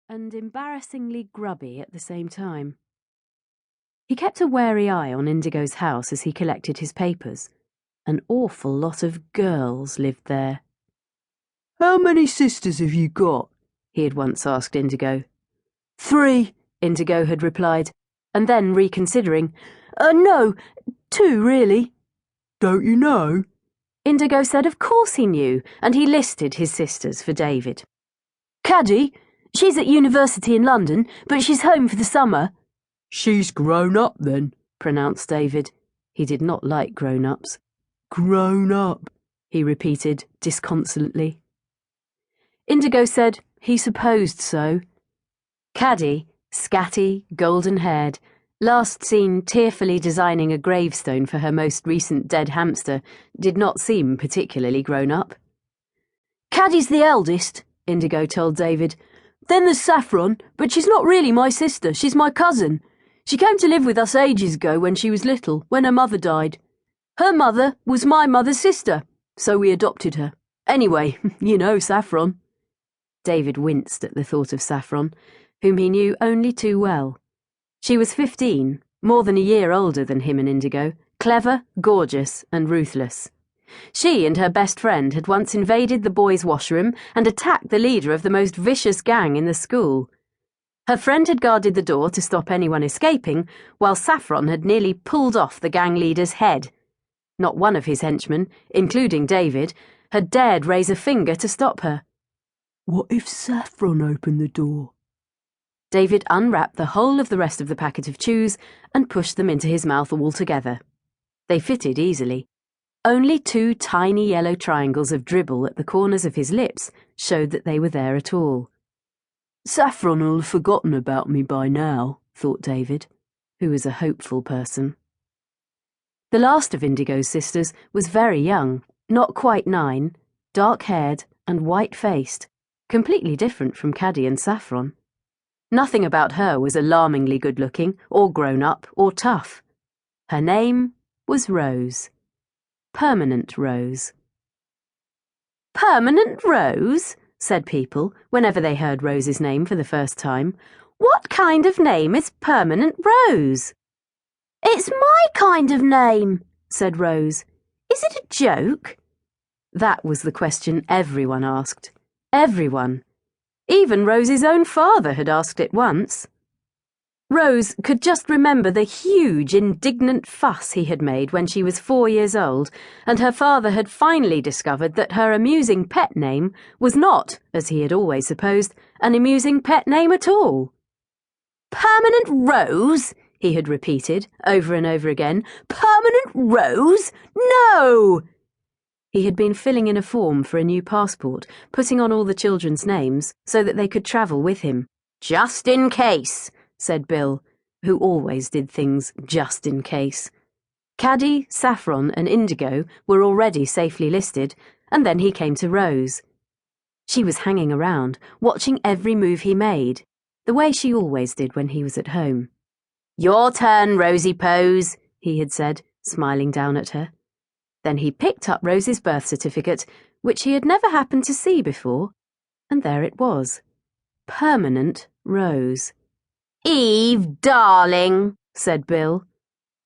and embarrassingly grubby at the same time. He kept a wary eye on Indigo's house as he collected his papers. An awful lot of girls lived there. "How many sisters have you got?" he had once asked Indigo. "3, Indigo had replied, and then reconsidering, No, 2 really." "Don't you know?" Indigo said of course he knew, and he listed his sisters for David. "Caddy, she's at university in London, but she's home for the summer." "She's grown up then," pronounced David. He did not like grown-ups. "Grown up," he repeated disconsolately. Indigo said he supposed so. Caddy, scatty, golden-haired, last seen tearfully designing a gravestone for her most recent dead hamster, did not seem particularly grown up. "Caddy's the eldest," Indigo told David. "Then there's Saffron, but she's not really my sister, she's my cousin. She came to live with us ages ago when she was little, when her mother died. Her mother was my mother's sister, so we adopted her. Anyway, you know Saffron." David winced at the thought of Saffron, whom he knew only too well. She was 15, more than a year older than him and Indigo, clever, gorgeous, and ruthless. She and her best friend had once invaded the boys' washroom and attacked the leader of the most vicious gang in the school. Her friend had guarded the door to stop anyone escaping, while Saffron had nearly pulled off the gang leader's head. Not one of his henchmen, including David, had dared raise a finger to stop her. "What if Saffron opened the door?" David unwrapped the whole of the rest of the packet of chews and pushed them into his mouth all together. They fitted easily. Only 2 tiny yellow triangles of dribble at the corners of his lips showed that they were there at all. "Saffron'll have forgotten about me by now," thought David, who was a hopeful person. The last of Indigo's sisters was very young, not quite 9, dark-haired and white-faced, completely different from Caddy and Saffron. Nothing about her was alarmingly good-looking, or grown-up, or tough. Her name was Rose. Permanent Rose. "Permanent Rose?" said people, whenever they heard Rose's name for the first time. "What kind of name is Permanent Rose?" "It's my kind of name," said Rose. "Is it a joke?" That was the question everyone asked. Everyone. Even Rose's own father had asked it once. Rose could just remember the huge, indignant fuss he had made when she was 4 years old, and her father had finally discovered that her amusing pet name was not, as he had always supposed, an amusing pet name at all. "Permanent Rose?" he had repeated, over and over again. "Permanent Rose? No!" He had been filling in a form for a new passport, putting on all the children's names so that they could travel with him. "Just in case," said Bill, who always did things just in case. Caddy, Saffron, and Indigo were already safely listed, and then he came to Rose. She was hanging around, watching every move he made, the way she always did when he was at home. "Your turn, Rosie Pose," he had said, smiling down at her. Then he picked up Rose's birth certificate, which he had never happened to see before, and there it was. Permanent Rose. "Eve, darling," said Bill.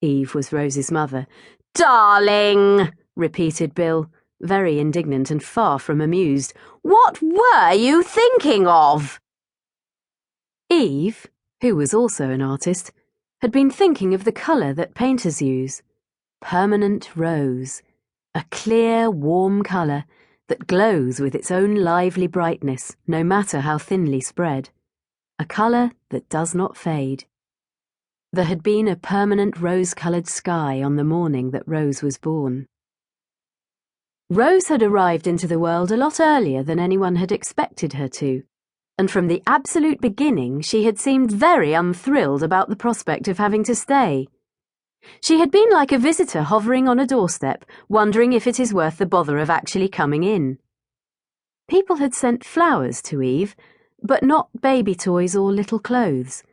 Eve was Rose's mother. "Darling," repeated Bill, very indignant and far from amused. "What were you thinking of?" Eve, who was also an artist, had been thinking of the colour that painters use. Permanent Rose. A clear, warm colour that glows with its own lively brightness, no matter how thinly spread. A colour that does not fade. There had been a permanent rose-coloured sky on the morning that Rose was born. Rose had arrived into the world a lot earlier than anyone had expected her to, and from the absolute beginning she had seemed very unthrilled about the prospect of having to stay. She had been like a visitor hovering on a doorstep, wondering if it is worth the bother of actually coming in. People had sent flowers to Eve, but not baby toys or little clothes.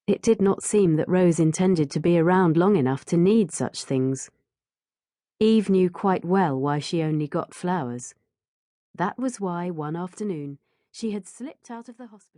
It did not seem that Rose intended to be around long enough to need such things. Eve knew quite well why she only got flowers. That was why one afternoon she had slipped out of the hospital.